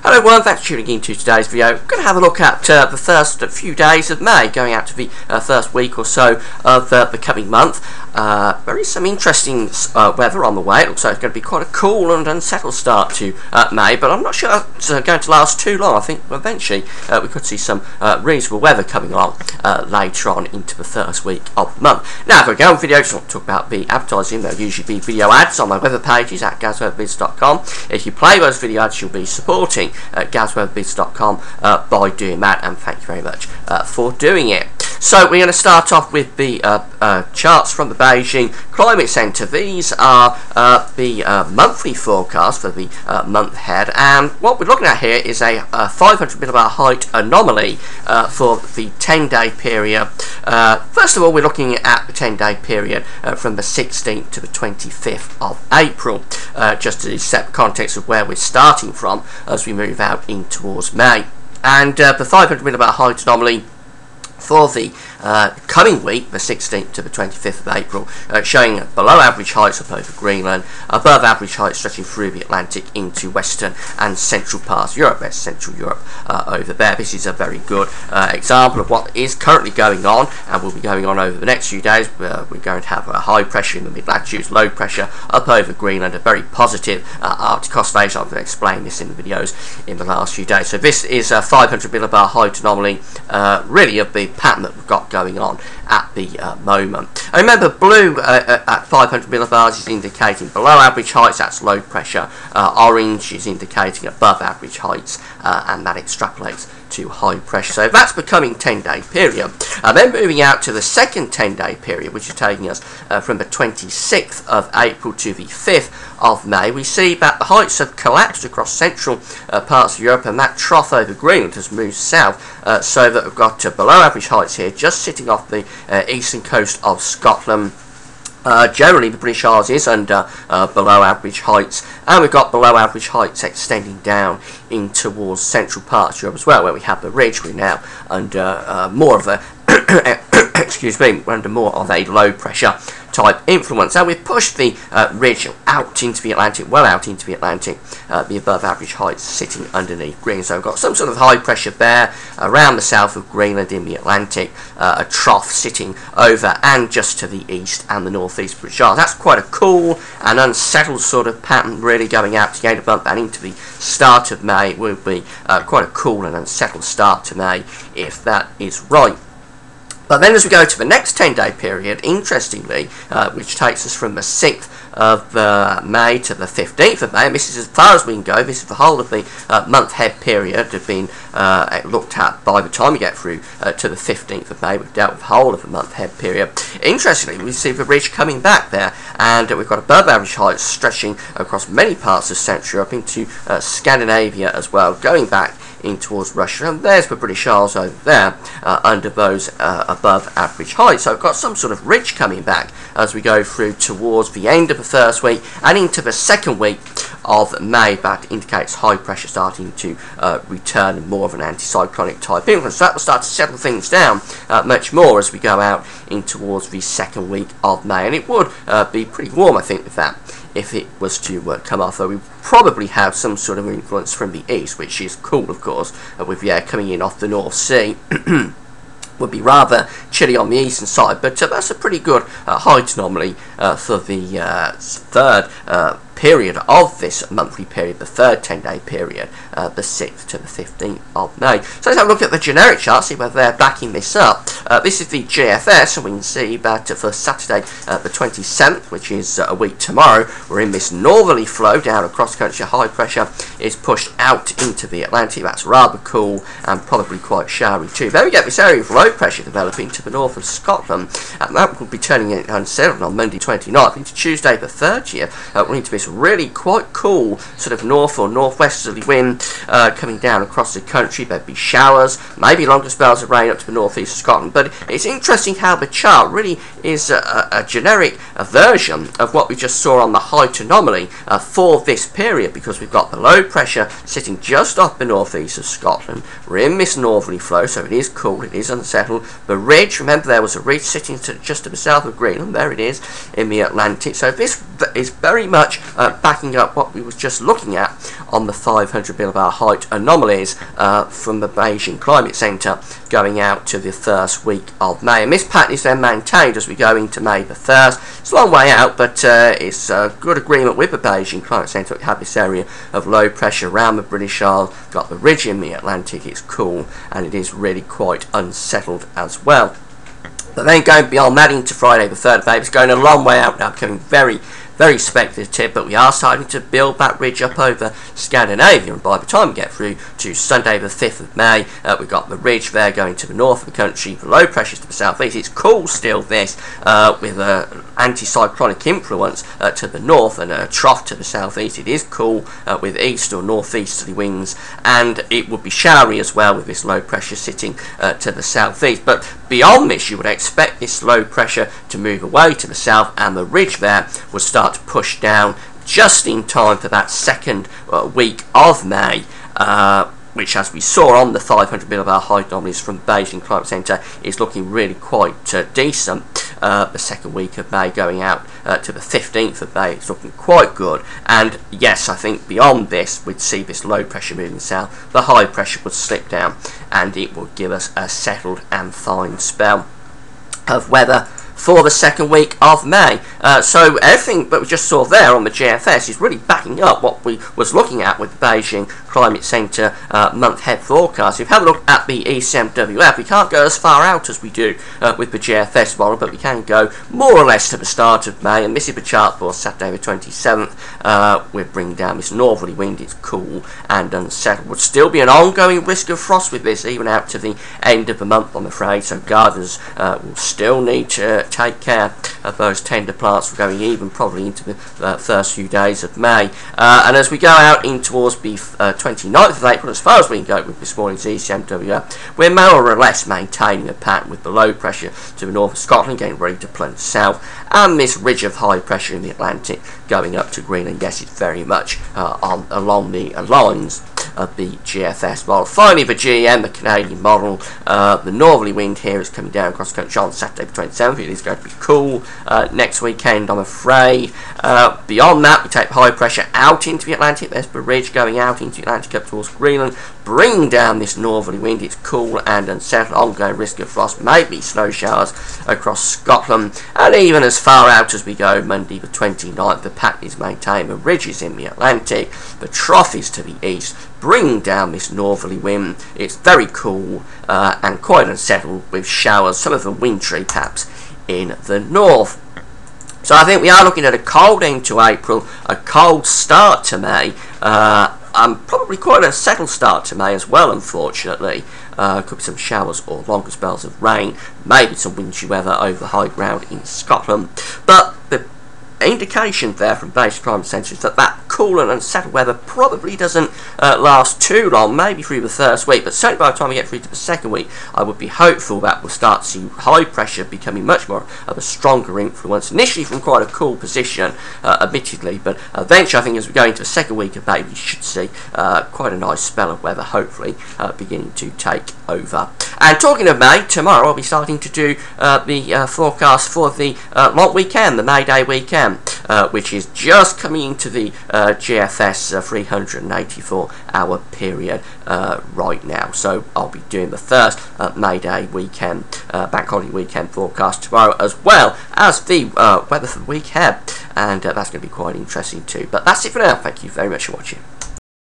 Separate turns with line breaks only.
Hello everyone, thanks for tuning in to today's video. We're going to have a look at the first few days of May, going out to the first week or so of the coming month. There is some interesting weather on the way. It looks like it's going to be quite a cool and unsettled start to May, but I'm not sure it's going to last too long. I think eventually we could see some reasonable weather coming on later on into the first week of the month. Now, if we go on video, I just want to talk about the advertising. There'll usually be video ads on my weather pages at gazweatherbiz.com. If you play those video ads, you'll be supporting gazweatherbiz.com by doing that, and thank you very much for doing it. So we're going to start off with the charts from the Beijing Climate Centre. These are the monthly forecast for the month ahead, and what we're looking at here is a 500 millibar height anomaly for the 10-day period. First of all, we're looking at the 10-day period from the 16th to the 25th of April, just to set the context of where we're starting from as we move out in towards May. And the 500 millibar height anomaly for the coming week, the 16th to the 25th of April, showing below average heights up over Greenland, above average heights stretching through the Atlantic into western and central parts of Europe. There's Central Europe over there. This is a very good example of what is currently going on and will be going on over the next few days. We're going to have a high pressure in the mid-latitudes, low pressure up over Greenland, a very positive Arctic oscillation. I've explained this in the videos in the last few days. So this is a 500 millibar height anomaly, really of the pattern that we've got going on at the moment. And remember, blue at 500 millibars is indicating below average heights, that's low pressure. Orange is indicating above average heights, and that extrapolates to high pressure. So that's the coming 10-day period. Then moving out to the second 10-day period, which is taking us from the 26th of April to the 5th of May, we see that the heights have collapsed across central parts of Europe, and that trough over Greenland has moved south, so that we've got below average heights here, just sitting off the eastern coast of Scotland. Generally the British Isles is under below average heights, and we've got below average heights extending down in towards central parts of Europe as well, where we have the ridge. We're now under more of a excuse me, we're under more of a low pressure type influence. And we've pushed the ridge out into the Atlantic, well out into the Atlantic, the above average heights sitting underneath Greenland. So we've got some sort of high pressure there around the south of Greenland in the Atlantic, a trough sitting over and just to the east and the northeast British Isles. That's quite a cool and unsettled sort of pattern, really going out to the end of the month and into the start of May. It will be quite a cool and unsettled start to May if that is right. But then as we go to the next 10-day period, interestingly, which takes us from the 6th of May to the 15th of May, and this is as far as we can go. This is the whole of the month head period have been looked at by the time we get through to the 15th of May. We've dealt with the whole of the month head period. Interestingly, we see the ridge coming back there, and we've got above average heights stretching across many parts of Central Europe into Scandinavia as well, going back in towards Russia, and there's the British Isles over there under those above average heights. So we've got some sort of ridge coming back as we go through towards the end of the first week and into the second week of May. That indicates high pressure starting to return and more of an anticyclonic type influence. So that will start to settle things down much more as we go out in towards the second week of May, and it would be pretty warm, I think, with that, if it was to come off, though we probably have some sort of influence from the east, which is cool, of course, with the air coming in off the North Sea. Would be rather chilly on the eastern side, but that's a pretty good height anomaly for the third period of this monthly period, the third 10-day period, the 6th to the 15th of May. So let's have a look at the generic chart, see whether they're backing this up. This is the GFS, and we can see that for Saturday the 27th, which is a week tomorrow, we're in this northerly flow down across country. High pressure is pushed out into the Atlantic. That's rather cool and probably quite showery too. Then we get this area of low pressure developing to the north of Scotland, and that will be turning it unsettled on Monday 29th into Tuesday the 30th. We're into this really quite cool sort of north or northwesterly wind coming down across the country. There'd be showers, maybe longer spells of rain up to the northeast of Scotland. But it's interesting how the chart really is a generic version of what we just saw on the height anomaly for this period, because we've got the low pressure sitting just off the northeast of Scotland. We're in this northerly flow, so it is cool, it is unsettled. The ridge, remember there was a ridge sitting just to the south of Greenland, there it is in the Atlantic. So this is very much backing up what we was just looking at on the 500 millibar height anomalies from the Beijing Climate Centre going out to the first week of May. And this pattern is then maintained as we go into May the 1st. It's a long way out, but it's a good agreement with the Beijing Climate Centre. We have this area of low pressure around the British Isles, got the ridge in the Atlantic, it's cool, and it is really quite unsettled as well. But then going beyond that into Friday the 3rd of April, it's going a long way out now, becoming very speculative, but we are starting to build that ridge up over Scandinavia, and by the time we get through to Sunday the 5th of May, we've got the ridge there going to the north of the country, the low pressures to the southeast. It's cool still, this, with an anticyclonic influence to the north and a trough to the southeast. It is cool with east or northeasterly winds, and it would be showery as well with this low pressure sitting to the southeast. But beyond this, you would expect this low pressure to move away to the south, and the ridge there will start to push down just in time for that second week of May, which, as we saw on the 500 millibar height anomalies from Beijing Climate Centre, is looking really quite decent. The second week of May going out to the 15th of May, it's looking quite good. And yes, I think beyond this, we'd see this low pressure moving south, the high pressure would slip down, and it would give us a settled and fine spell of weather for the second week of May. So everything that we just saw there on the GFS is really backing up what we was looking at with the Beijing Climate Centre month-ahead forecast. If you have a look at the ECMWF, we can't go as far out as we do with the GFS model, but we can go more or less to the start of May, and this is the chart for Saturday the 27th. We're bringing down this northerly wind. It's cool and unsettled. Would still be an ongoing risk of frost with this, even out to the end of the month, I'm afraid, so gardeners will still need to take care of those tender plants. We're going even probably into the first few days of May, and as we go out in towards the 29th of April, as far as we can go with this morning's ECMWF, we're more or less maintaining a pattern with the low pressure to the north of Scotland getting ready to plunge south, and this ridge of high pressure in the Atlantic going up to Greenland. Yes, it's very much along the lines of the GFS model. Finally, the GEM, the Canadian model, the northerly wind here is coming down across the country on Saturday the 27th. It is going to be cool next weekend, I'm afraid. Beyond that, we take high pressure out into the Atlantic. There's the ridge going out into the Atlantic up towards Greenland, bring down this northerly wind. It's cool and unsettled, ongoing risk of frost, maybe snow showers across Scotland, and even as far out as we go, Monday the 29th, the pattern is maintained. The ridge is in the Atlantic, the trough is to the east, bring down this northerly wind. It's very cool and quite unsettled with showers, some of them wintry perhaps, in the north. So I think we are looking at a cold end to April, a cold start to May, and probably quite a settled start to May as well, unfortunately. Could be some showers or longer spells of rain, maybe some wintry weather over the high ground in Scotland. But the indication there from Beijing Climate Centre is that that cool and unsettled weather probably doesn't last too long, maybe through the first week, but certainly by the time we get through to the second week, I would be hopeful that we'll start to see high pressure becoming much more of a stronger influence, initially from quite a cool position, admittedly, but eventually I think as we go into the second week of May, we should see quite a nice spell of weather, hopefully, beginning to take over. And talking of May, tomorrow I'll be starting to do the forecast for the long weekend, the May Day weekend, which is just coming into the GFS 384-hour period right now. So I'll be doing the first May Day weekend, bank holiday weekend forecast tomorrow, as well as the weather for the week ahead, and that's going to be quite interesting too. But that's it for now. Thank you very much for watching.